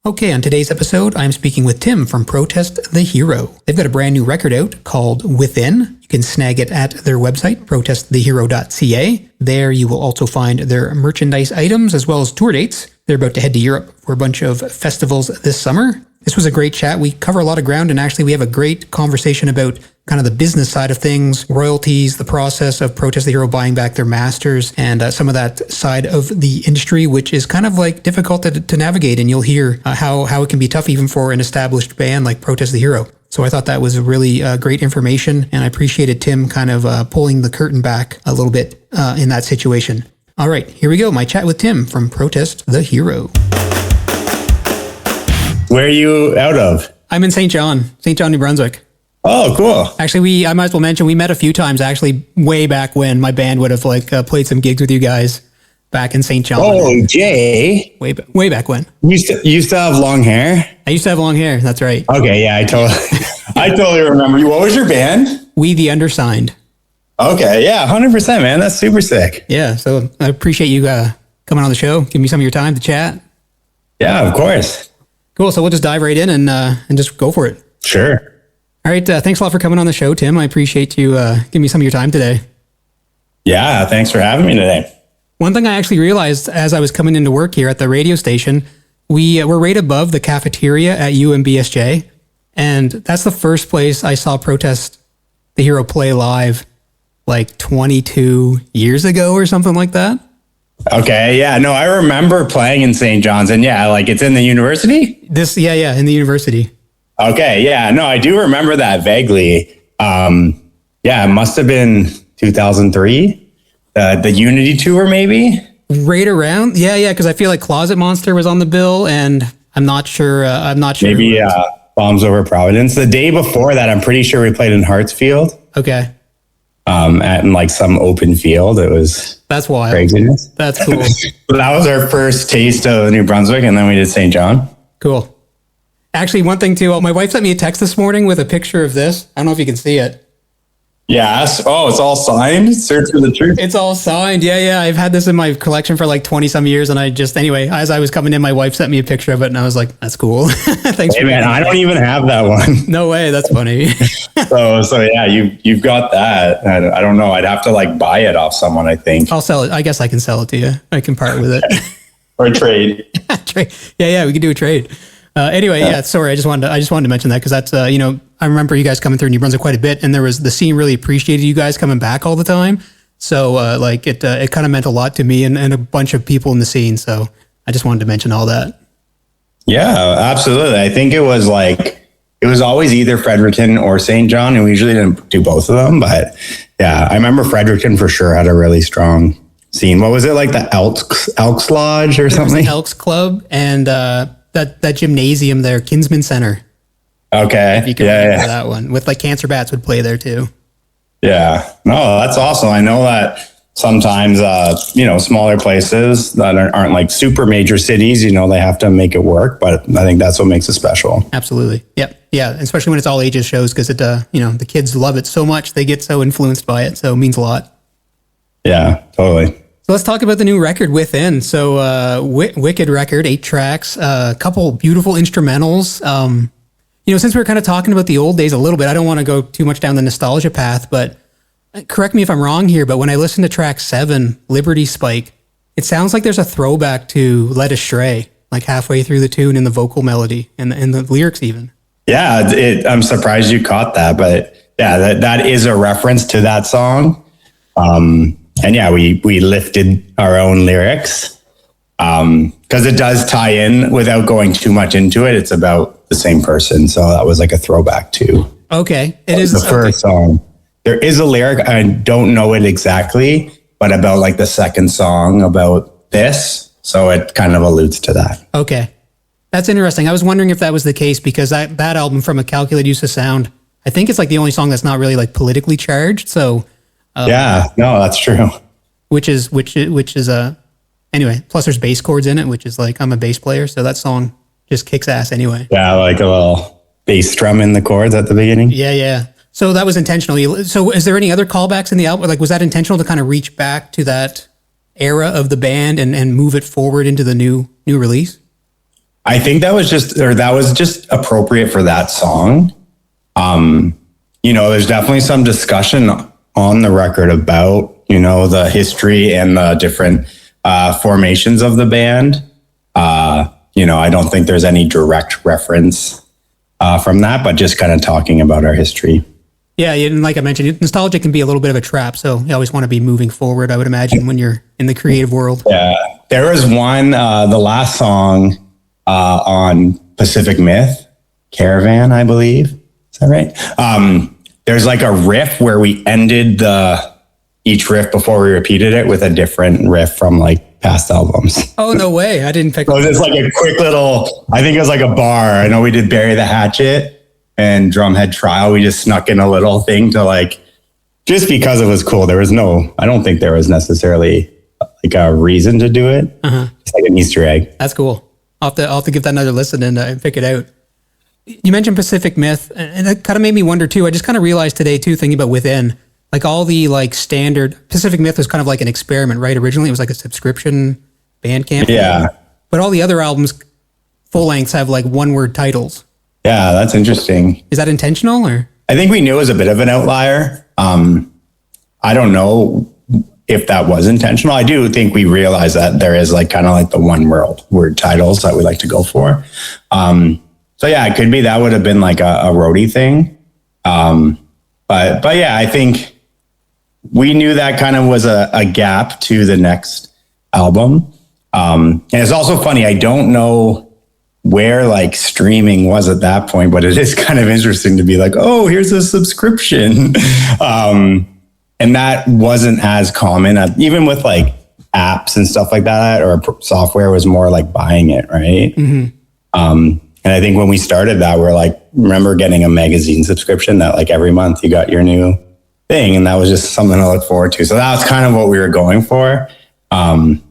Okay, on today's episode, I'm speaking with Tim from Protest the Hero. They've got a brand new record out called Within. You can snag it at their website, protestthehero.ca. There you will also find their merchandise items as well as tour dates. They're about to head to Europe for a bunch of festivals this summer. This was a great chat. We cover a lot of ground, and actually we have a great conversation about kind of the business side of things, royalties, the process of Protest the Hero buying back their masters, and some of that side of the industry, which is kind of like difficult to navigate. And you'll hear how it can be tough even for an established band like Protest the Hero. So I thought that was really great information, and I appreciated Tim kind of pulling the curtain back a little bit in that situation. All right, here we go. My chat with Tim from Protest the Hero. Where are you out of? I'm in St. John, New Brunswick. Oh, cool. Actually, I might as well mention, we met a few times, actually, way back when my band would have played some gigs with you guys back in St. John. Oh, Jay. Way back when. You used to have long hair? I used to have long hair, that's right. Okay, yeah, I totally remember you. What was your band? We the Undersigned. Okay, yeah, 100%, man. That's super sick. Yeah, so I appreciate you coming on the show, giving me some of your time to chat. Yeah, of course. Cool, so we'll just dive right in and just go for it. Sure. All right, thanks a lot for coming on the show, Tim. I appreciate you giving me some of your time today. Yeah, thanks for having me today. One thing I actually realized as I was coming into work here at the radio station, we're right above the cafeteria at UNBSJ, and that's the first place I saw Protest the Hero play live like 22 years ago or something like that. Okay, yeah, no, I remember playing in St. John's, and yeah, like it's in the university? In the university. Okay, yeah, no, I do remember that vaguely. Yeah, it must have been 2003, the Unity tour maybe? Right around, yeah, because I feel like Closet Monster was on the bill, and I'm not sure. Maybe Bombs Over Providence. The day before that, I'm pretty sure we played in Hartsfield. Okay. At like some open field. That's wild. Craziness. That's cool. So that was our first taste of New Brunswick, and then we did St. John. Cool. Actually, one thing too, my wife sent me a text this morning with a picture of this. I don't know if you can see it. Yes. Oh, it's all signed? Search for the Truth? It's all signed. Yeah. I've had this in my collection for like 20 some years. And anyway, as I was coming in, my wife sent me a picture of it and I was like, that's cool. Thanks. Hey man, I don't even have that one. No way. That's funny. so yeah, you've got that. I don't know. I'd have to like buy it off someone, I think. I'll sell it. I guess I can sell it to you. I can part with it. Or trade. Trade. Yeah. We could do a trade. Anyway, yeah, sorry. I just wanted to mention that because that's, I remember you guys coming through New Brunswick quite a bit, and the scene really appreciated you guys coming back all the time. So, it kind of meant a lot to me and a bunch of people in the scene. So I just wanted to mention all that. Yeah, absolutely. I think it was always either Fredericton or St. John, and we usually didn't do both of them. But yeah, I remember Fredericton for sure had a really strong scene. What was it, like the Elks Lodge or something? The Elks Club and, that gymnasium there, Kinsman Center. Okay. If you can remember that one. With like Cancer Bats would play there too. Yeah. No, that's awesome. I know that sometimes, smaller places that aren't like super major cities, they have to make it work, but I think that's what makes it special. Absolutely. Yep. Yeah. Especially when it's all ages shows because the kids love it so much. They get so influenced by it. So it means a lot. Yeah, totally. So let's talk about the new record, Within. So wicked record, 8 tracks, a couple beautiful instrumentals. Since we're kind of talking about the old days a little bit, I don't want to go too much down the nostalgia path, but correct me if I'm wrong here, but when I listen to track 7, Liberty Spike, it sounds like there's a throwback to Led Astray, like halfway through the tune in the vocal melody and the lyrics even. Yeah, I'm surprised you caught that, but yeah, that is a reference to that song. And yeah, we lifted our own lyrics because it does tie in without going too much into it. It's about the same person. So that was like a throwback to. Okay. It is the first song. There is a lyric. I don't know it exactly, but about like the second song about this. So it kind of alludes to that. Okay. That's interesting. I was wondering if that was the case because that album, From a Calculated Use of Sound, I think it's like the only song that's not really like politically charged. So yeah, no, that's true. Which is anyway, plus there's bass chords in it, which is like, I'm a bass player. So that song just kicks ass anyway. Yeah. Like a little bass drum in the chords at the beginning. Yeah. So that was intentional. So is there any other callbacks in the album? Like, was that intentional to kind of reach back to that era of the band and move it forward into the new release? I think that was just appropriate for that song. There's definitely some discussion on the record about, the history and the different formations of the band. I don't think there's any direct reference from that, but just kind of talking about our history. Yeah, and like I mentioned, nostalgia can be a little bit of a trap, so you always want to be moving forward, I would imagine, when you're in the creative world. Yeah, there was one, the last song on Pacific Myth, Caravan, I believe. Is that right? There's like a riff where we ended each riff before we repeated it with a different riff from like past albums. Oh, no way. I didn't pick up. So it's like a quick little, I think it was like a bar. I know we did Bury the Hatchet and Drumhead Trial. We just snuck in a little thing to like, just because it was cool. I don't think there was necessarily like a reason to do it. It's like an Easter egg. That's cool. I'll have to give that another listen and pick it out. You mentioned Pacific Myth, and that kind of made me wonder too. I just kind of realized today too, thinking about Within, like all the like standard Pacific Myth was kind of like an experiment, right? Originally it was like a subscription Bandcamp. Yeah. But all the other albums, full lengths, have like one word titles. Yeah, that's interesting. Is that intentional or? I think we knew it was a bit of an outlier. I don't know if that was intentional. I do think we realized that there is like kind of like the one word titles that we like to go for. So yeah, it could be that would have been like a roadie thing. But yeah, I think we knew that kind of was a gap to the next album. And it's also funny, I don't know where like streaming was at that point, but it is kind of interesting to be like, oh, here's a subscription. And that wasn't as common, even with like apps and stuff like that, or software was more like buying it, right? Mm-hmm. And I think when we started that, we're like, remember getting a magazine subscription that like every month you got your new thing. And that was just something to look forward to. So that was kind of what we were going for. But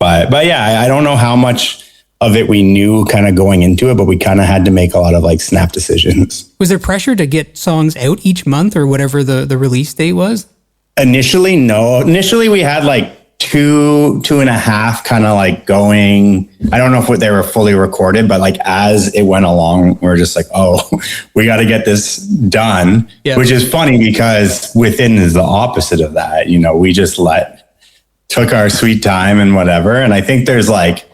yeah, I don't know how much of it we knew kind of going into it, but we kind of had to make a lot of like snap decisions. Was there pressure to get songs out each month or whatever the release date was? Initially, no. Initially, we had like two and a half kind of like going. I don't know if they were fully recorded, but like as it went along, we were just like, oh, we got to get this done, which is funny because Within is the opposite of that. We just took our sweet time and whatever. And I think there's like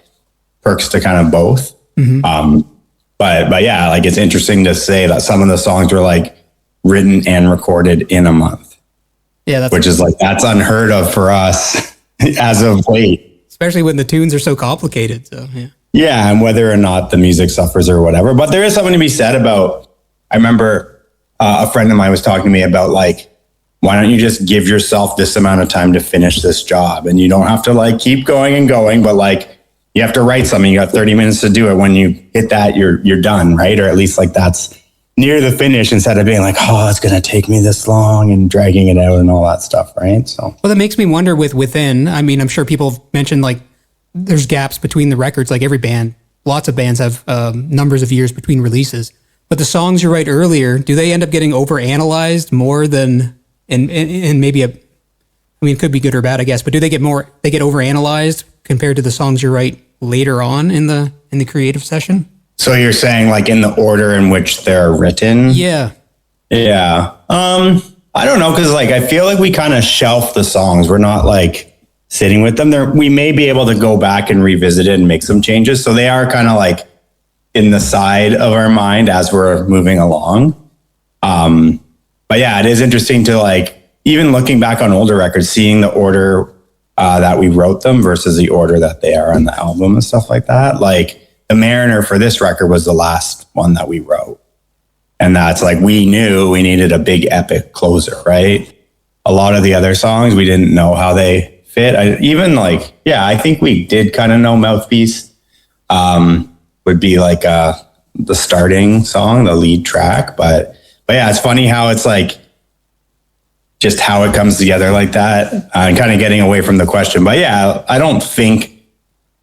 perks to kind of both. Mm-hmm. But yeah, like it's interesting to say that some of the songs were like written and recorded in a month. Yeah, which is like, that's unheard of for us as of late. Especially when the tunes are so complicated. So yeah. Yeah, and whether or not the music suffers or whatever. But there is something to be said about, I remember a friend of mine was talking to me about like, why don't you just give yourself this amount of time to finish this job? And you don't have to like keep going and going, but like you have to write something. You got 30 minutes to do it. When you hit that, you're done, right? Or at least like that's near the finish instead of being like, oh, it's going to take me this long and dragging it out and all that stuff, right? So, well, that makes me wonder with Within. I mean, I'm sure people have mentioned like there's gaps between the records, like every band, lots of bands have numbers of years between releases. But the songs you write earlier, do they end up getting overanalyzed more than, and maybe it could be good or bad, I guess, but do they get overanalyzed compared to the songs you write later on in the creative session? So you're saying like in the order in which they're written? Yeah. Yeah. I don't know. Cause like, I feel like we kind of shelf the songs. We're not like sitting with them there. We may be able to go back and revisit it and make some changes. So they are kind of like in the side of our mind as we're moving along. But yeah, it is interesting to like, even looking back on older records, seeing the order that we wrote them versus the order that they are on the album and stuff like that. Like, The Mariner for this record was the last one that we wrote. And that's like, we knew we needed a big epic closer, right? A lot of the other songs, we didn't know how they fit. I think we did kind of know Mouthpiece would be like the starting song, the lead track. But yeah, it's funny how it's like, just how it comes together like that and kind of getting away from the question. But yeah, I don't think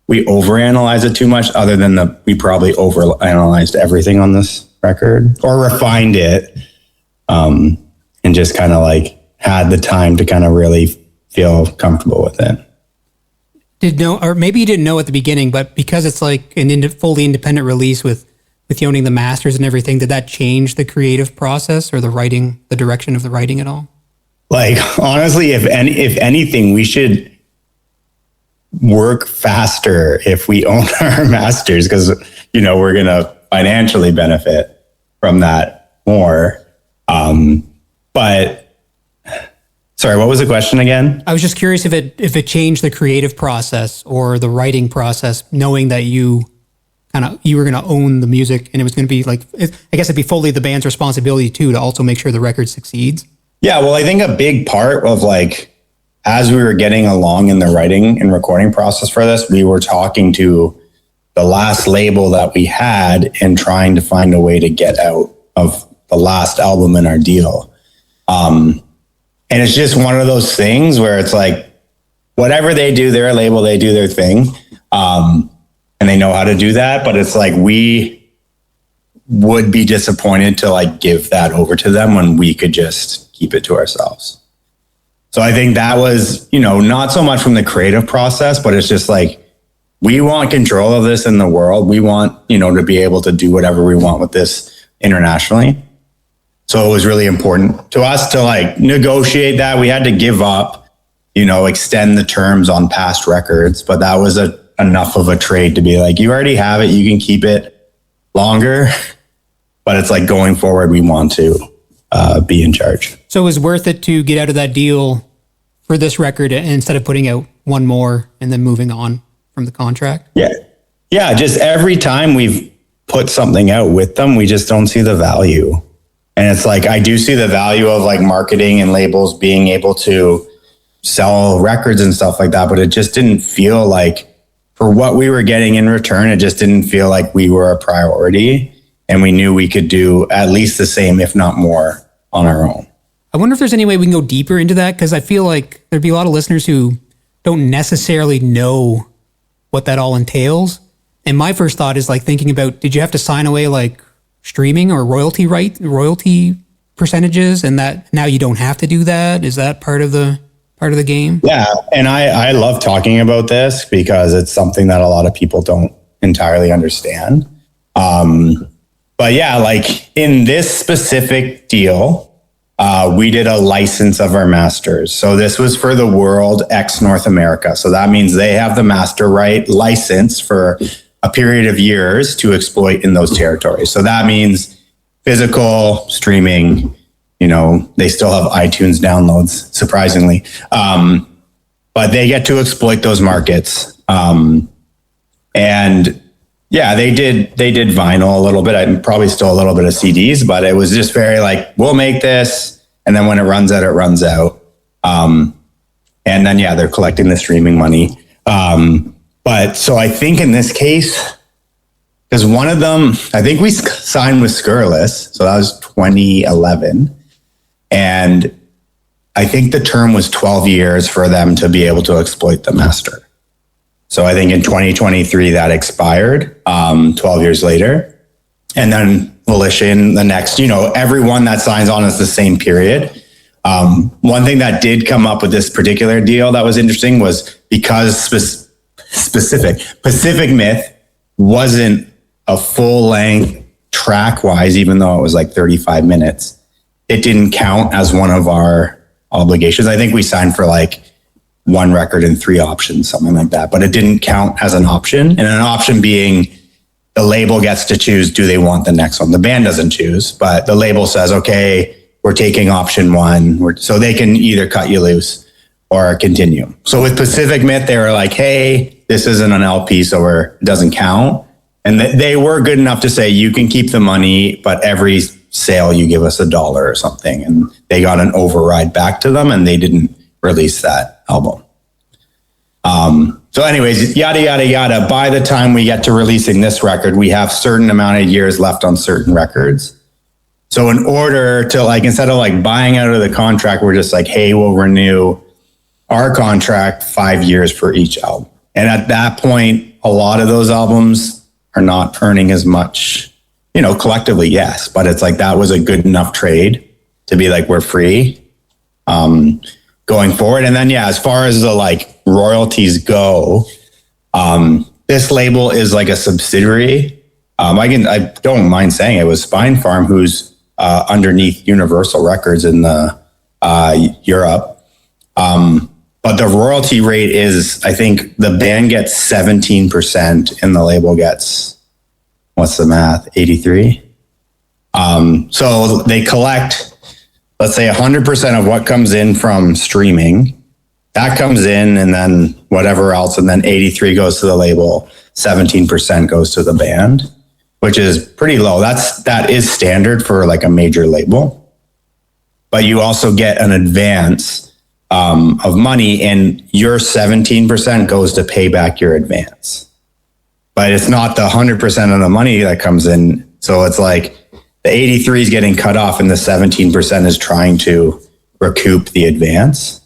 we overanalyze it too much other than we probably overanalyzed everything on this record or refined it and just kind of like had the time to kind of really feel comfortable with it. did know, or maybe you didn't know at the beginning, but because it's like an fully independent release with you owning the masters and everything, did that change the creative process or the direction of the writing at all? Like, honestly, if anything, we should work faster if we own our masters, because, we're going to financially benefit from that more. But sorry, what was the question again? I was just curious if it changed the creative process or the writing process, knowing that you were going to own the music, and it was going to be like, I guess it'd be fully the band's responsibility too, to also make sure the record succeeds. Yeah. Well, I think a big part of as we were getting along in the writing and recording process for this, we were talking to the last label that we had and trying to find a way to get out of the last album in our deal. And it's just one of those things where it's like, whatever they do, they're a label, they do their thing. And they know how to do that, but it's like, we would be disappointed to give that over to them when we could just keep it to ourselves. So I think that was, not so much from the creative process, but it's just we want control of this in the world. We want, to be able to do whatever we want with this internationally. So it was really important to us to negotiate that. We had to give up, extend the terms on past records, but that was enough of a trade to be you already have it, you can keep it longer, but it's going forward, we want to be in charge. So it was worth it to get out of that deal for this record instead of putting out one more and then moving on from the contract? Yeah. Just every time we've put something out with them, we just don't see the value. And it's I do see the value of marketing and labels being able to sell records and stuff like that, but it just didn't feel for what we were getting in return, it just didn't feel like we were a priority, and we knew we could do at least the same, if not more, on our own. I wonder if there's any way we can go deeper into that, because I feel like there'd be a lot of listeners who don't necessarily know what that all entails. And my first thought is thinking about, did you have to sign away streaming or royalty percentages, and that now you don't have to do that? Is that part of the game? Yeah. And I love talking about this because it's something that a lot of people don't entirely understand. But yeah, in this specific deal, we did a license of our masters. So this was for the world ex North America. So that means they have the master right license for a period of years to exploit in those territories. So that means physical streaming, they still have iTunes downloads, surprisingly. But they get to exploit those markets. And yeah, they did vinyl a little bit. I probably still a little bit of CDs, but it was just very we'll make this, and then when it runs out, it runs out. And then they're collecting the streaming money. But so I think in this case, because one of them, I think we signed with Scurrilous, so that was 2011, and I think the term was 12 years for them to be able to exploit the master. So I think in 2023 that expired, 12 years later. And then Volition, the next, everyone that signs on is the same period. One thing that did come up with this particular deal that was interesting was because Pacific Myth wasn't a full length track wise, even though it was 35 minutes, it didn't count as one of our obligations. I think we signed for one record and 3 options, something like that, but it didn't count as an option. And an option being the label gets to choose, do they want the next one? The band doesn't choose, but the label says, okay, we're taking option 1. So they can either cut you loose or continue. So with Pacific Myth, they were hey, this isn't an LP, so it doesn't count. And they were good enough to say, you can keep the money, but every sale you give us $1 or something. And they got an override back to them, and they didn't release that album. So anyways, yada, yada, yada. By the time we get to releasing this record, we have certain amount of years left on certain records. So in order to instead of buying out of the contract, we're just hey, we'll renew our contract 5 years for each album. And at that point, a lot of those albums are not earning as much, collectively, yes. But it's that was a good enough trade to be we're free going forward. And then, yeah, as far as the royalties go, this label is like a subsidiary. I don't mind saying it was Spine Farm, who's underneath Universal Records in the Europe. But the royalty rate is, I think the band gets 17% and the label gets, what's the math, 83? So they collect, let's say 100% of what comes in from streaming. That comes in, and then whatever else, and then 83 goes to the label, 17% goes to the band, which is pretty low. That is standard for like a major label. But you also get an advance of money, and your 17% goes to pay back your advance. But it's not the 100% of the money that comes in. So it's like the 83 is getting cut off, and the 17% is trying to recoup the advance.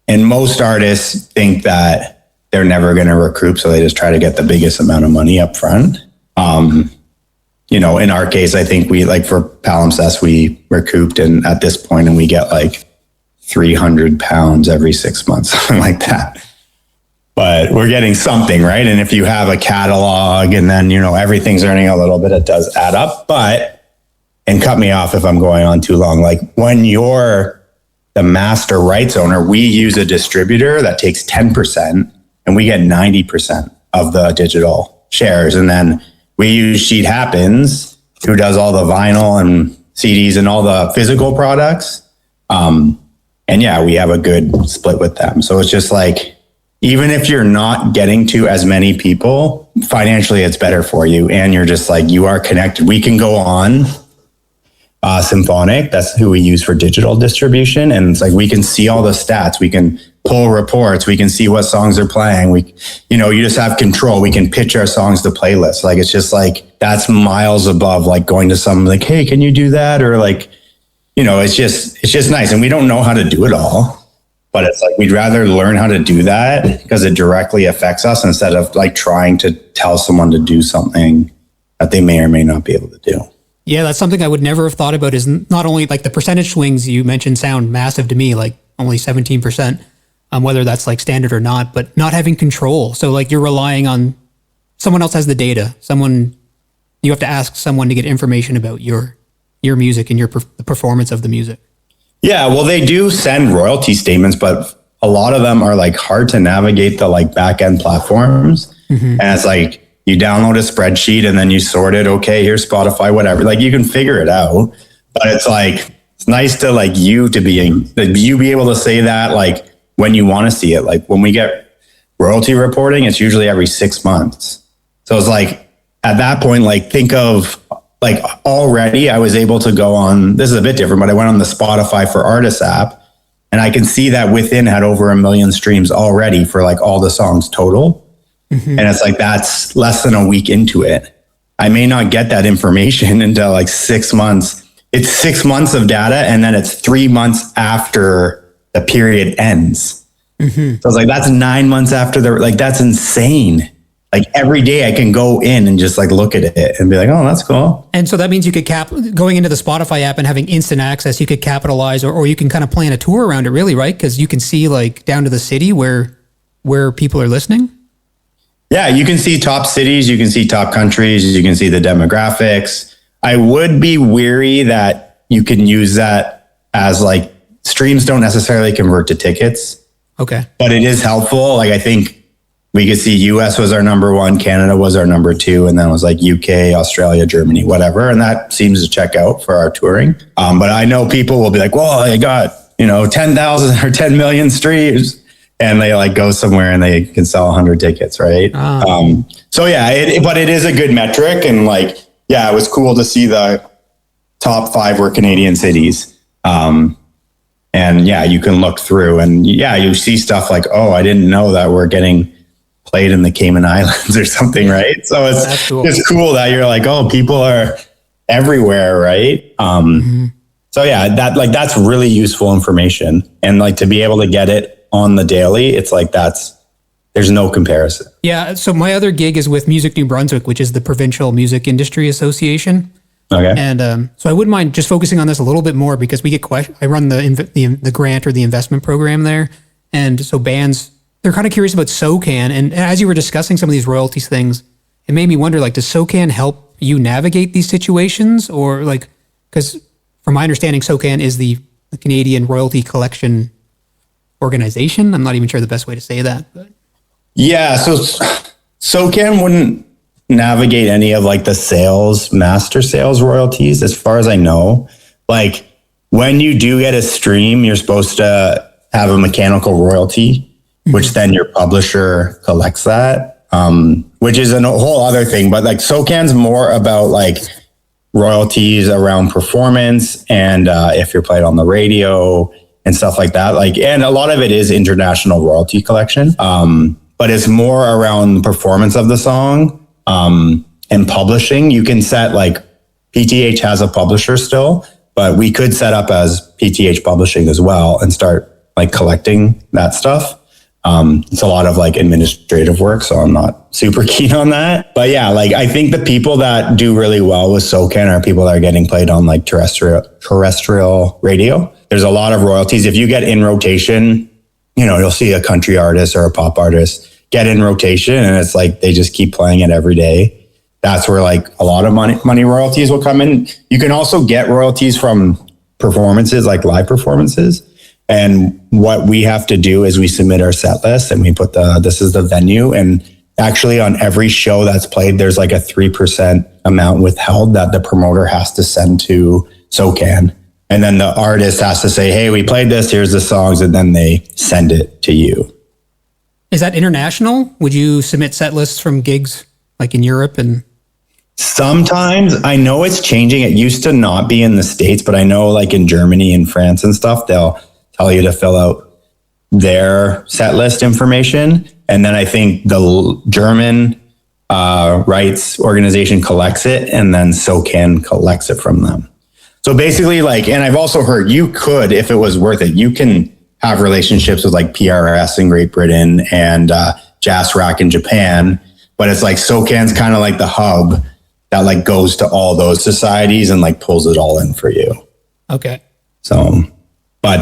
And most artists think that they're never going to recoup, so they just try to get the biggest amount of money up front. In our case, I think we, like for Palimpsest, we recouped, and at this point, and we get like £300 every 6 months, something like that. But we're getting something, right? And if you have a catalog and then, everything's earning a little bit, it does add up. And cut me off if I'm going on too long. Like when you're the master rights owner, we use a distributor that takes 10% and we get 90% of the digital shares. And then we use Sheet Happens, who does all the vinyl and CDs and all the physical products. And yeah, we have a good split with them. So it's just like, even if you're not getting to as many people, financially it's better for you. And you're just like, you are connected. We can go on Symphonic, that's who we use for digital distribution. And it's like, we can see all the stats. We can pull reports. We can see what songs are playing. You just have control. We can pitch our songs to playlists. Like, it's just like, that's miles above like going to someone like, hey, can you do that? Or like, it's just nice. And we don't know how to do it all, but it's like, we'd rather learn how to do that because it directly affects us instead of like trying to tell someone to do something that they may or may not be able to do. Yeah, that's something I would never have thought about, is not only like the percentage swings you mentioned sound massive to me, like only 17%, whether that's like standard or not, but not having control. So like you're relying on someone else has the data. You have to ask someone to get information about your music and the performance of the music. Yeah, well, they do send royalty statements, but a lot of them are like hard to navigate the like back end platforms. Mm-hmm. And it's like, you download a spreadsheet and then you sort it. Okay, here's Spotify, whatever. Like you can figure it out, but it's like, it's nice to like you be able to say that like when you want to see it. Like when we get royalty reporting, it's usually every 6 months. So it's like at that point, like think of like already I was able to go on, this is a bit different, but I went on the Spotify for Artists app and I can see that Within had over 1 million streams already for like all the songs total. Mm-hmm. And it's like, that's less than a week into it. I may not get that information until like 6 months. It's 6 months of data. And then it's 3 months after the period ends. Mm-hmm. So it's like, that's 9 months after that's insane. Like every day I can go in and just like look at it and be like, oh, that's cool. And so that means you could going into the Spotify app and having instant access, you could capitalize or you can kind of plan a tour around it really, right? Because you can see like down to the city where people are listening. Yeah, you can see top cities, you can see top countries, you can see the demographics. I would be weary that you can use that as like, streams don't necessarily convert to tickets. Okay. But it is helpful. Like I think we could see US was our number 1, Canada was our number 2, and then it was like UK, Australia, Germany, whatever. And that seems to check out for our touring. But I know people will be like, well, I got, 10,000 or 10 million streams. And they like go somewhere and they can sell 100 tickets, right? So yeah, but it is a good metric. And like, yeah, it was cool to see the top 5 were Canadian cities. And yeah, you can look through and yeah, you see stuff like, oh, I didn't know that we're getting played in the Cayman Islands or something, right? So it's cool. It's cool that you're like, oh, people are everywhere, right? Mm-hmm. So yeah, that's really useful information. And like to be able to get it on the daily, it's like there's no comparison. Yeah. So my other gig is with Music New Brunswick, which is the Provincial Music Industry Association. Okay. And so I wouldn't mind just focusing on this a little bit more because we get questions. I run the grant or the investment program there, and so bands they're kind of curious about SOCAN. And as you were discussing some of these royalties things, it made me wonder, like, does SOCAN help you navigate these situations? Or like, because from my understanding, SOCAN is the Canadian Royalty Collection Organization. I'm not even sure the best way to say that. But. Yeah, so SOCAN wouldn't navigate any of like the master sales royalties, as far as I know. Like when you do get a stream, you're supposed to have a mechanical royalty, which then your publisher collects that, which is a whole other thing. But like SOCAN's more about like royalties around performance and if you're played on the radio and stuff like that. Like, and a lot of it is international royalty collection, but it's more around the performance of the song and publishing. You can set like PTH has a publisher still, but we could set up as PTH publishing as well and start like collecting that stuff. It's a lot of like administrative work, so I'm not super keen on that. But yeah, like I think the people that do really well with SOCAN are people that are getting played on like terrestrial radio. There's a lot of royalties. If you get in rotation, you know, you'll see a country artist or a pop artist get in rotation and it's like they just keep playing it every day. That's where like a lot of money royalties will come in. You can also get royalties from performances, like live performances. And what we have to do is we submit our set list and we put this is the venue. And actually on every show that's played, there's like a 3% amount withheld that the promoter has to send to SOCAN. And then the artist has to say, hey, we played this, here's the songs. And then they send it to you. Is that international? Would you submit set lists from gigs like in Europe? And sometimes, I know it's changing. It used to not be in the States, but I know like in Germany and France and stuff, they'll tell you to fill out their set list information. And then I think the German rights organization collects it and then SOCAN collects it from them. So basically like, and I've also heard you could, if it was worth it, you can have relationships with like PRS in Great Britain and Jazz Rack in Japan. But it's like SOCAN's kind of like the hub that like goes to all those societies and like pulls it all in for you. Okay. So, but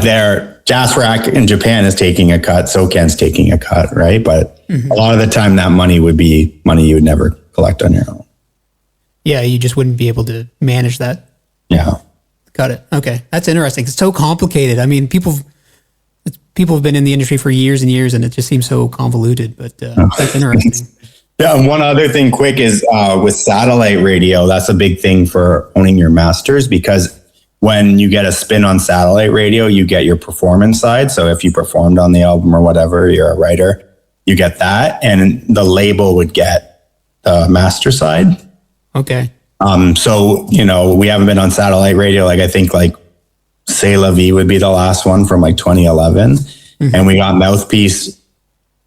Jazz Rack in Japan is taking a cut, SOCAN's taking a cut, right? But a lot of the time that money would be money you would never collect on your own. Yeah, you just wouldn't be able to manage that. Yeah. Got it. Okay. That's interesting. It's so complicated. I mean, people have been in the industry for years and years and it just seems so convoluted, but that's interesting. Yeah, and one other thing quick is with satellite radio, that's a big thing for owning your masters, because when you get a spin on satellite radio, you get your performance side. So if you performed on the album or whatever, you're a writer, you get that. And the label would get the master side. Okay. So, you know, we haven't been on satellite radio. Like I think like C'est La Vie would be the last one from like 2011. Mm-hmm. And we got Mouthpiece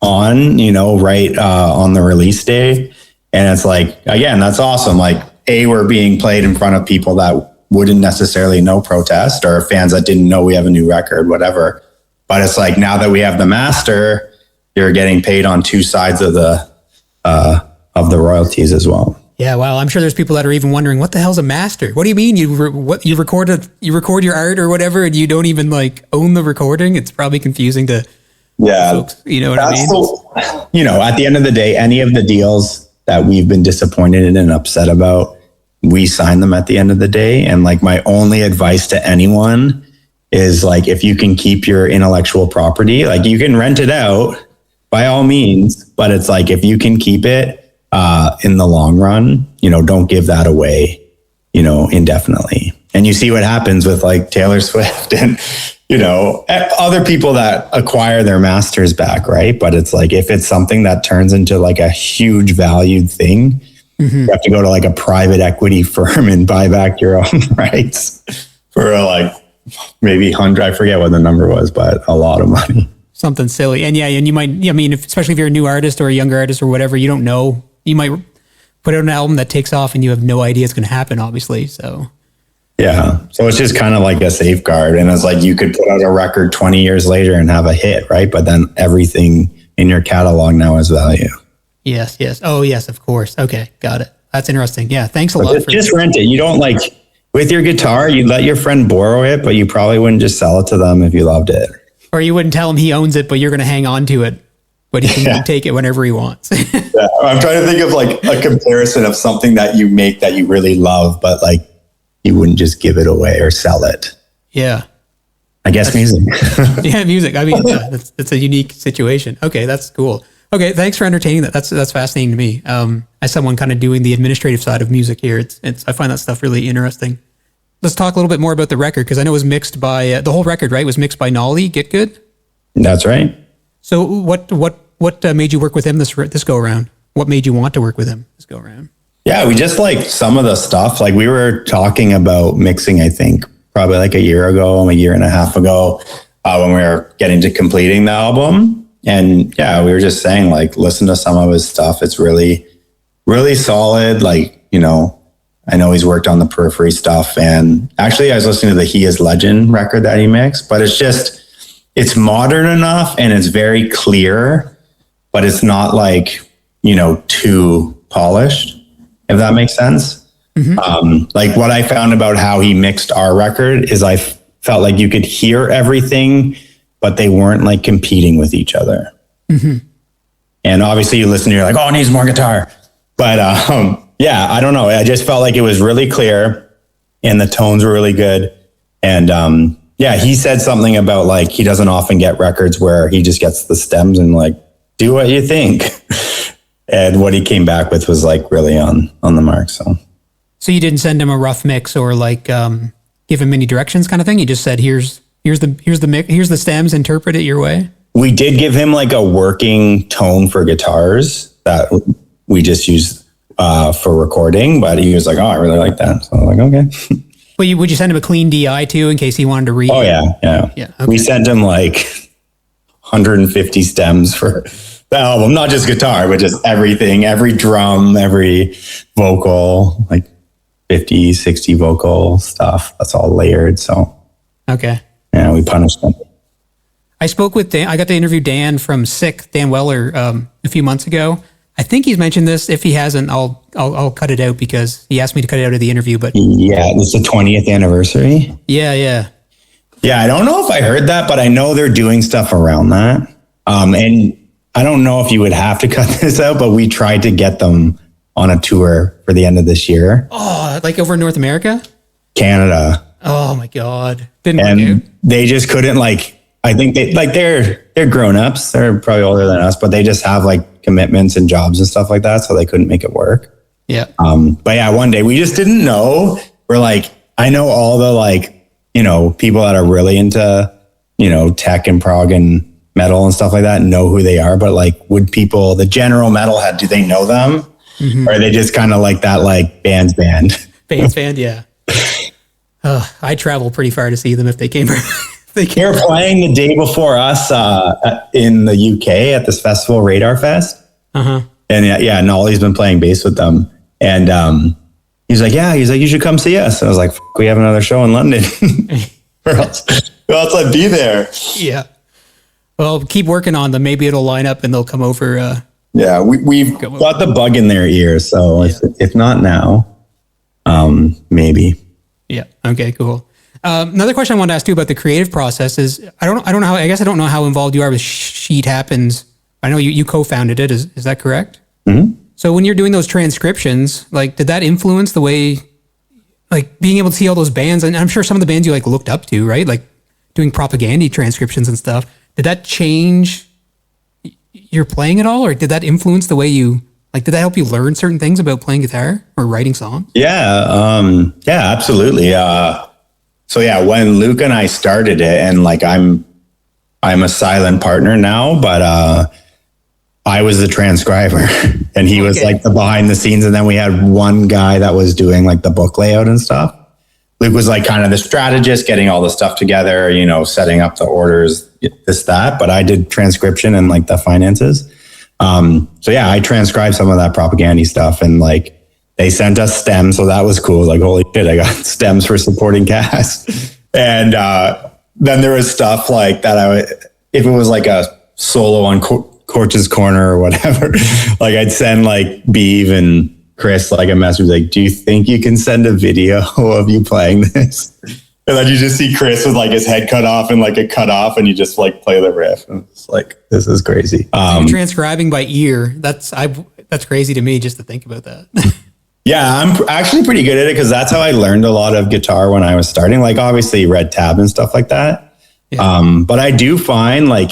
on, you know, right on the release day. And it's like, again, that's awesome. Like we're being played in front of people that wouldn't necessarily know Protest or fans that didn't know we have a new record, whatever. But it's like, now that we have the master, you're getting paid on two sides of the royalties as well. Yeah, well, I'm sure there's people that are even wondering, what the hell's a master? What do you mean you record your art or whatever, and you don't even like own the recording? It's probably confusing to folks. You know what I mean? You know, at the end of the day, any of the deals that we've been disappointed in and upset about, we sign them at the end of the day. And like my only advice to anyone is like, if you can keep your intellectual property, like you can rent it out by all means, but it's like, if you can keep it in the long run, you know, don't give that away, you know, indefinitely. And you see what happens with like Taylor Swift and, you know, other people that acquire their masters back, right? But it's like, if it's something that turns into like a huge valued thing, you have to go to like a private equity firm and buy back your own rights for like maybe 100, I forget what the number was, but a lot of money. Something silly. And yeah, and you might, I mean, especially if you're a new artist or a younger artist or whatever, you don't know. You might put out an album that takes off and you have no idea it's going to happen, obviously. So yeah. So it's just kind of like a safeguard. And it's like, you could put out a record 20 years later and have a hit, right? But then everything in your catalog now has value. Yes. Oh, yes, of course. Okay. Got it. That's interesting. Yeah. Thanks a lot. Just rent it. You don't like, with your guitar, you let your friend borrow it, but you probably wouldn't just sell it to them if you loved it. Or you wouldn't tell him he owns it, but you're going to hang on to it but he can take it whenever he wants. Yeah, I'm trying to think of like a comparison of something that you make that you really love, but like you wouldn't just give it away or sell it. Yeah. I guess music. Yeah, music. I mean, that's a unique situation. Okay, that's cool. Okay, thanks for entertaining that. That's fascinating to me. As someone kind of doing the administrative side of music here, I find that stuff really interesting. Let's talk a little bit more about the record, because I know it was mixed by the whole record, right? Was mixed by Nolly Getgood. That's right. So what made you work with him this go around? What made you want to work with him this go around? Yeah, we just like some of the stuff. Like we were talking about mixing, I think, probably like a year and a half ago, when we were getting to completing the album. And yeah, we were just saying like, listen to some of his stuff. It's really, really solid. Like, you know, I know he's worked on the Periphery stuff. And actually I was listening to the He Is Legend record that he mixed, but it's modern enough and it's very clear, but it's not like, you know, too polished, if that makes sense. Mm-hmm. Like what I found about how he mixed our record is I felt like you could hear everything, but they weren't like competing with each other. Mm-hmm. And obviously you listen to it, you're like, oh, it needs more guitar. But yeah, I don't know. I just felt like it was really clear and the tones were really good. And yeah, he said something about like, he doesn't often get records where he just gets the stems and like, do what you think. And what he came back with was like really on the mark. So you didn't send him a rough mix or like give him any directions kind of thing? You just said, here's the stems, interpret it your way? We did give him like a working tone for guitars that we just use for recording, but he was like, oh, I really like that. So I'm like, okay. But would you send him a clean DI too in case he wanted to read? Oh yeah. Okay. We sent him like 150 stems for the album, not just guitar, but just everything, every drum, every vocal, like 50, 60 vocal stuff. That's all layered. So, okay. Yeah, we punished them. I spoke with Dan. I got to interview Dan from Sick, Dan Weller, a few months ago. I think he's mentioned this. If he hasn't, I'll cut it out because he asked me to cut it out of the interview. But yeah, it's the 20th anniversary. Yeah. I don't know if I heard that, but I know they're doing stuff around that. And I don't know if you would have to cut this out, but we tried to get them on a tour for the end of this year. Oh, like over in North America? Canada. Oh my God. Didn't work out. They just couldn't I think they're grown-ups. They're probably older than us, but they just have like commitments and jobs and stuff like that. So they couldn't make it work. Yeah. But yeah, one day we just didn't know. We're like, I know all the like, you know, people that are really into, you know, tech and prog and metal and stuff like that know who they are. But like, would people, the general metalhead, do they know them? Mm-hmm. Or are they just kind of like that, like band's band? Band's band, yeah. I travel pretty far to see them if they came. They were playing the day before us in the UK at this festival, Radar Fest. Uh-huh. And yeah, Nolly's been playing bass with them. And he's like, you should come see us. And I was like, we have another show in London. Who else I'd be there? Yeah. Well, keep working on them. Maybe it'll line up and they'll come over. Yeah, we've got the bug in their ear. So if not now, maybe. Yeah. Okay, cool. Another question I wanted to ask you about the creative process is, I don't know how involved you are with Sheet Happens. I know you co-founded it. Is that correct? Mm-hmm. So when you're doing those transcriptions, like, did that influence the way, like, being able to see all those bands? And I'm sure some of the bands you like looked up to, right? Like doing Propagandhi transcriptions and stuff. Did that change your playing at all? Or did that influence the way you, like, did that help you learn certain things about playing guitar or writing songs? Yeah. Yeah, absolutely. So yeah, when Luke and I started it, and like, I'm a silent partner now, but, I was the transcriber and he was like the behind the scenes. And then we had one guy that was doing like the book layout and stuff. Luke was like kind of the strategist, getting all the stuff together, you know, setting up the orders, this, that, but I did transcription and like the finances. So yeah, I transcribed some of that Propagandhi stuff, and like they sent us stems. So that was cool. Like, holy shit, I got stems for supporting Caste. And, then there was stuff like that. If it was like a solo on Corch's Corner or whatever, like I'd send like Beav and Chris like a message like, do you think you can send a video of you playing this? And then you just see Chris with like his head cut off and like a cut off, and you just like play the riff. And it's like, this is crazy. You're transcribing by ear. That's crazy to me just to think about that. Yeah, I'm actually pretty good at it because that's how I learned a lot of guitar when I was starting. Like obviously Red Tab and stuff like that. Yeah. But I do find like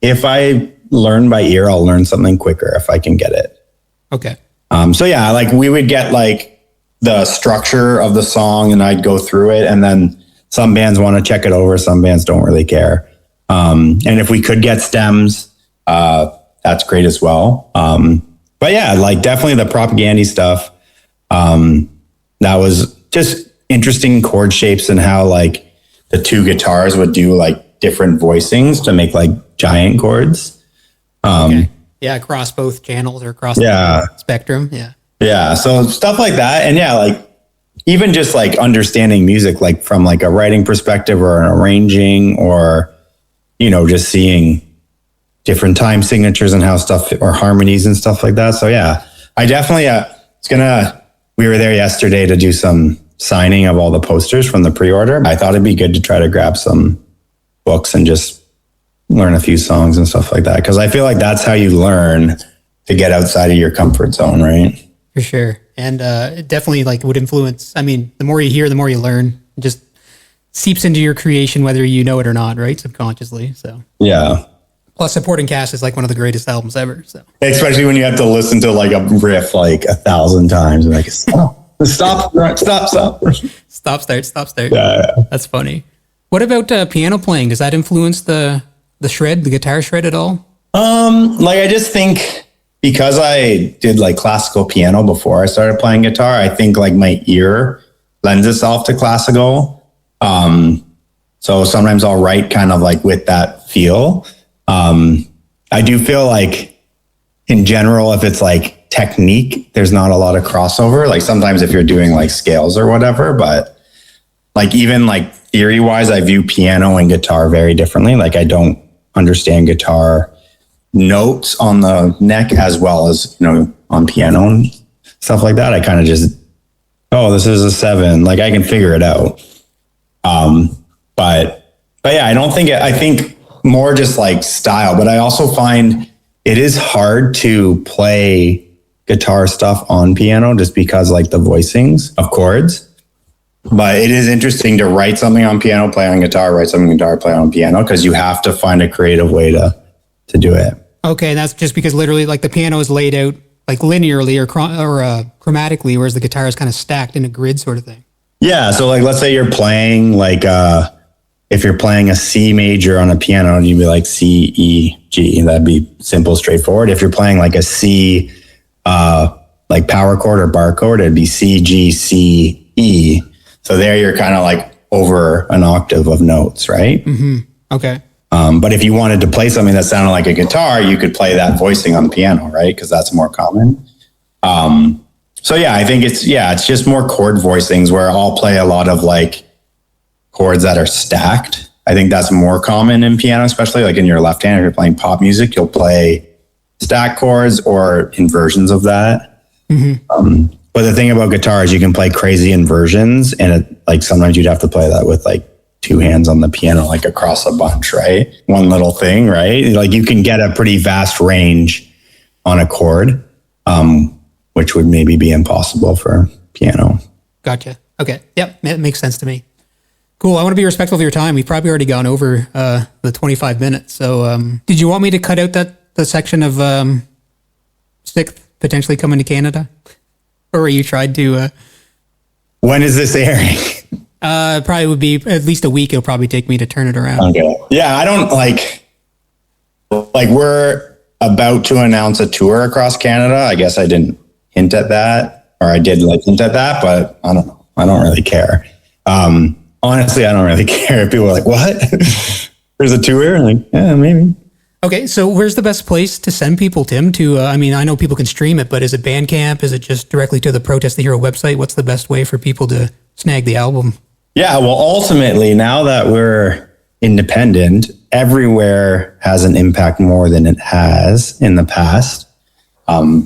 if I learn by ear, I'll learn something quicker if I can get it. Okay. So yeah, like we would get like the structure of the song and I'd go through it, and then some bands want to check it over. Some bands don't really care. And if we could get stems, that's great as well. But yeah, like definitely the Propagandhi stuff. That was just interesting chord shapes and how like the two guitars would do like different voicings to make like giant chords. Okay. Yeah, across both channels or across the spectrum. Yeah. Yeah. So stuff like that. And yeah, like even just like understanding music, like from like a writing perspective or an arranging or, you know, just seeing different time signatures and how stuff or harmonies and stuff like that. So yeah, I definitely, we were there yesterday to do some signing of all the posters from the pre-order. I thought it'd be good to try to grab some books and just learn a few songs and stuff like that. Because I feel like that's how you learn to get outside of your comfort zone, right? For sure. And it definitely like would influence, I mean, the more you hear, the more you learn. It just seeps into your creation, whether you know it or not, right? Subconsciously. So yeah. Plus, supporting Caste is like one of the greatest albums ever. So especially when you have to listen to like a riff like 1,000 times and like stop, start. Yeah. That's funny. What about piano playing? Does that influence the shred, the guitar shred at all? Like I just think because I did like classical piano before I started playing guitar, I think like my ear lends itself to classical. So sometimes I'll write kind of like with that feel. I do feel like in general, if it's like technique, there's not a lot of crossover. Like sometimes if you're doing like scales or whatever, but like even like theory wise, I view piano and guitar very differently. Like I don't understand guitar notes on the neck as well as, you know, on piano and stuff like that. I kind of just, this is a 7. Like I can figure it out. But yeah, I think more just like style, but I also find it is hard to play guitar stuff on piano just because like the voicings of chords. But it is interesting to write something on piano, play on guitar, write something on guitar, play on piano, because you have to find a creative way to do it. Okay, that's just because literally like the piano is laid out like linearly or chromatically, whereas the guitar is kind of stacked in a grid sort of thing. Yeah, so like let's say you're playing like if you're playing a C major on a piano, you'd be like C, E, G. That'd be simple, straightforward. If you're playing like a C, like power chord or bar chord, it'd be C, G, C, E. So there you're kind of like over an octave of notes, right? Mm-hmm. Okay. But if you wanted to play something that sounded like a guitar, you could play that voicing on the piano, right? Because that's more common. So yeah, I think it's just more chord voicings where I'll play a lot of like chords that are stacked. I think that's more common in piano, especially like in your left hand. If you're playing pop music, you'll play stacked chords or inversions of that. Mm-hmm. But the thing about guitar is you can play crazy inversions, and like sometimes you'd have to play that with like 2 hands on the piano, like across a bunch, right? One little thing, right? Like you can get a pretty vast range on a chord, which would maybe be impossible for piano. Gotcha. Okay. Yep. That makes sense to me. Cool. I want to be respectful of your time. We've probably already gone over the 25 minutes. So did you want me to cut out the section of Sixth potentially coming to Canada? Or you tried to... When is this airing? Probably would be at least a week. It'll probably take me to turn it around. Okay. Yeah, I don't like we're about to announce a tour across Canada. I guess I didn't hint at that, or I did like hint at that, but I don't know. I don't really care. Honestly, I don't really care if people are like, what? There's a tour? Like, yeah, maybe. Okay, so where's the best place to send people, Tim, to, I mean, I know people can stream it, but is it Bandcamp? Is it just directly to the Protest the Hero website? What's the best way for people to snag the album? Yeah, well, ultimately, now that we're independent, everywhere has an impact more than it has in the past.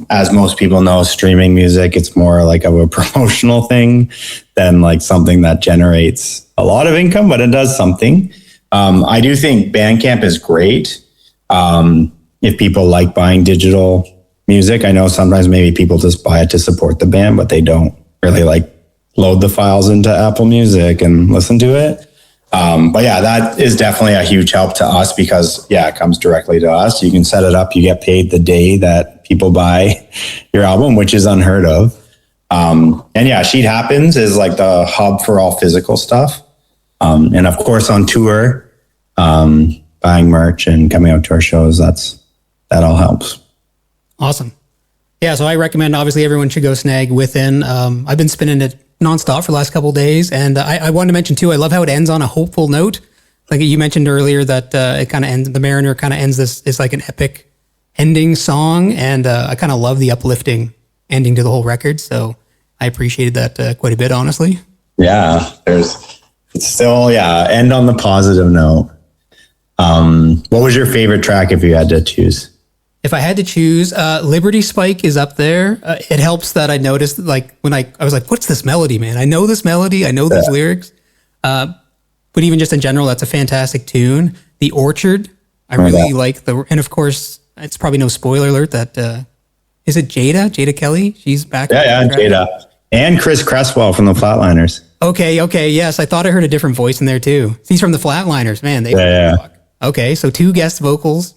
As most people know, streaming music, it's more like of a promotional thing than like something that generates a lot of income, but it does something. I do think Bandcamp is great. If people like buying digital music, I know sometimes maybe people just buy it to support the band, but they don't really like load the files into Apple Music and listen to it. But yeah, that is definitely a huge help to us because it comes directly to us. You can set it up. You get paid the day that people buy your album, which is unheard of. And yeah, Sheet Happens is like the hub for all physical stuff. And of course on tour, buying merch and coming out to our shows, that all helps. Awesome. Yeah, so I recommend, obviously, everyone should go snag Within. I've been spinning it nonstop for the last couple of days. And I wanted to mention, too, I love how it ends on a hopeful note. Like you mentioned earlier that it kind of ends, The Mariner kind of ends this, it's like an epic ending song. And I kind of love the uplifting ending to the whole record. So I appreciated that quite a bit, honestly. Yeah, it's still, end on the positive note. What was your favorite track if you had to choose? If I had to choose, Liberty Spike is up there. It helps that I noticed, like, when I was like, what's this melody, man? I know this melody. I know these lyrics. But even just in general, that's a fantastic tune. The Orchard, I really like and of course, it's probably no spoiler alert that, is it Jada Kelly? She's back. Yeah, Jada. And Chris Cresswell from the Flatliners. Okay. Yes, I thought I heard a different voice in there too. He's from the Flatliners, man. Talk. Okay, so 2 guest vocals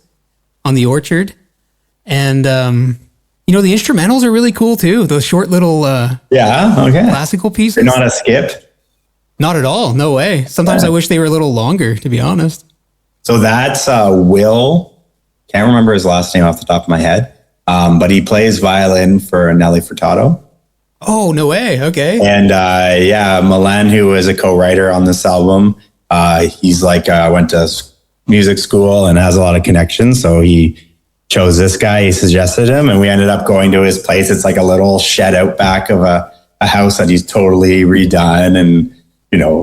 on The Orchard. And, the instrumentals are really cool too. Those short little classical pieces. They're not a skip? Not at all. No way. Sometimes I wish they were a little longer, to be honest. So that's Will. Can't remember his last name off the top of my head. But he plays violin for Nelly Furtado. Oh, no way. Okay. And Milan, who is a co-writer on this album, he's like went to music school and has a lot of connections. So he chose this guy. He suggested him, and we ended up going to his place. It's like a little shed out back of a house that he's totally redone, and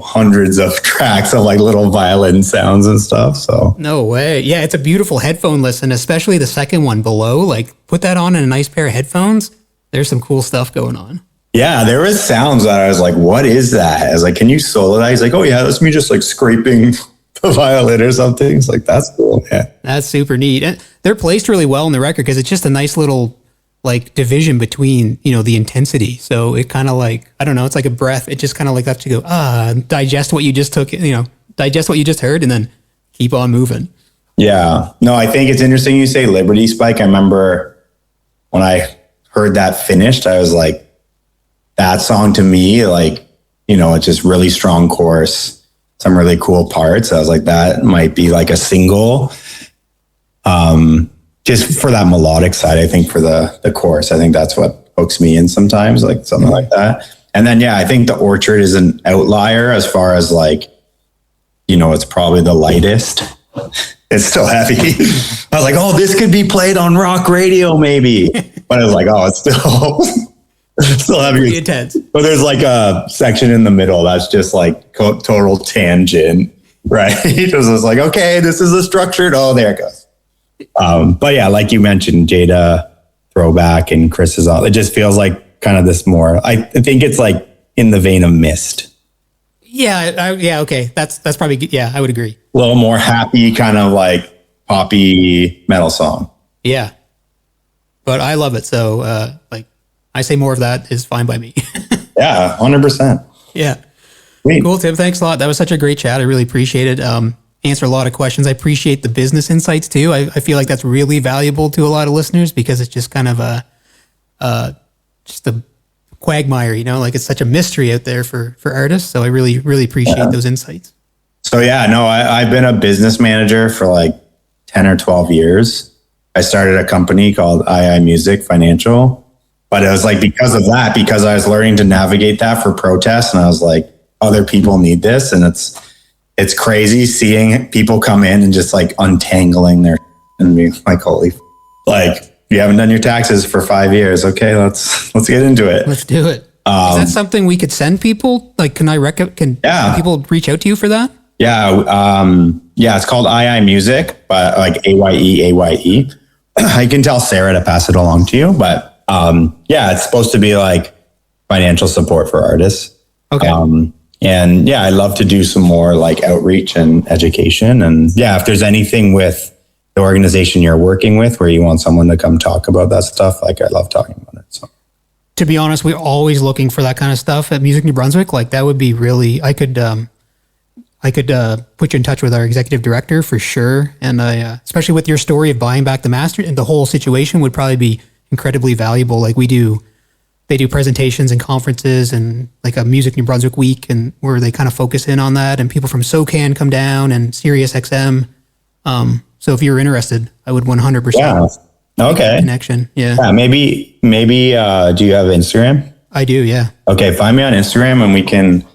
hundreds of tracks of like little violin sounds and stuff. So no way. Yeah, it's a beautiful headphone listen, especially the second one below. Like, put that on in a nice pair of headphones. There's some cool stuff going on. Yeah, there was sounds that I was like, what is that? I was like, can you solo that? He's like, oh yeah, that's me just like scraping the violin or something. It's like, that's cool. Yeah, that's super neat. And they're placed really well in the record because it's just a nice little like division between, the intensity. So it kind of like, I don't know, it's like a breath. It just kind of like lets you go, digest what you just took, digest what you just heard and then keep on moving. Yeah. No, I think it's interesting you say Liberty Spike. I remember when I heard that finished, I was like, that song to me, like, it's just really strong chorus, some really cool parts. I was like, that might be like a single. Just for that melodic side, I think for the chorus, I think that's what hooks me in sometimes, like something like that. And then, I think The Orchard is an outlier as far as like, it's probably the lightest. It's still heavy. I was like, oh, this could be played on rock radio maybe. But I was like, oh, it's still heavy. Pretty intense. But there's like a section in the middle that's just like total tangent, right? It was just like, okay, this is a structured. Oh, there it goes. But yeah, like you mentioned, Jada throwback and Chris is all. It just feels like kind of this more. I think it's like in the vein of Mist. Yeah. Okay. That's probably. Yeah, I would agree. A little more happy, kind of like poppy metal song. Yeah, but I love it. So I say more of that is fine by me. Yeah, 100%. Yeah. Sweet. Cool, Tim. Thanks a lot. That was such a great chat. I really appreciate it. Answer a lot of questions. I appreciate the business insights too. I feel like that's really valuable to a lot of listeners because it's just kind of just a quagmire, like it's such a mystery out there for artists. So I really, really appreciate those insights. So I've been a business manager for like 10 or 12 years. I started a company called II Music Financial, but it was like because I was learning to navigate that for protests, and I was like, other people need this, and it's crazy seeing people come in and just like untangling their and be like, holy, like you haven't done your taxes for 5 years. Okay, let's get into it. Let's do it. Is that something we could send people? Like, can people reach out to you for that? Yeah. It's called II Music, but like AYE. I can tell Sarah to pass it along to you, but yeah, it's supposed to be like financial support for artists. Okay. And yeah, I'd love to do some more like outreach and education. And yeah, if there's anything with the organization you're working with where you want someone to come talk about that stuff, like I love talking about it. So To be honest, we're always looking for that kind of stuff at Music New Brunswick. Like that would be really, I could put you in touch with our executive director for sure. And especially with your story of buying back the master, and the whole situation would probably be incredibly valuable. Like they do presentations and conferences and like a Music New Brunswick week, and where they kind of focus in on that, and people from SoCan come down and Sirius XM. So if you're interested, I would 100%. yeah. Okay. Connection. Yeah. Yeah. Maybe, do you have Instagram? I do. Yeah. Okay. Find me on Instagram and we can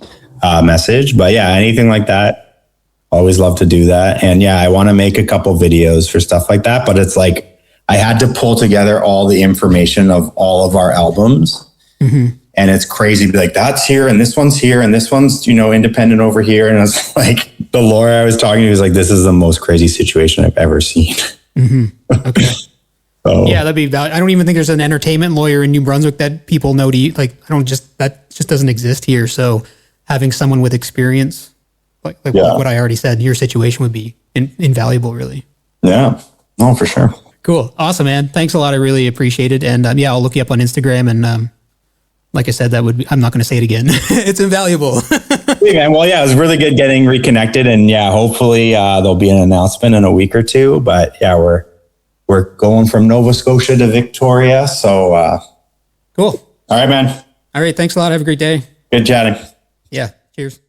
message. But yeah, anything like that, always love to do that. And yeah, I want to make a couple videos for stuff like that, but it's like, I had to pull together all the information of all of our albums. Mm-hmm. And it's crazy to be like, that's here and this one's here and this one's, independent over here. And it's like the lawyer I was talking to was like, this is the most crazy situation I've ever seen. Mm-hmm. Okay. So, yeah, that'd be valid. I don't even think there's an entertainment lawyer in New Brunswick that people know that just doesn't exist here. So having someone with experience, like yeah. what I already said, your situation would be invaluable, really. Yeah. No, for sure. Cool. Awesome, man. Thanks a lot. I really appreciate it. And yeah, I'll look you up on Instagram. And like I said, I'm not going to say it again. It's invaluable. Hey, man. Well, yeah, it was really good getting reconnected. And yeah, hopefully there'll be an announcement in a week or two. But yeah, we're going from Nova Scotia to Victoria. So cool. All right, man. All right. Thanks a lot. Have a great day. Good chatting. Yeah. Cheers.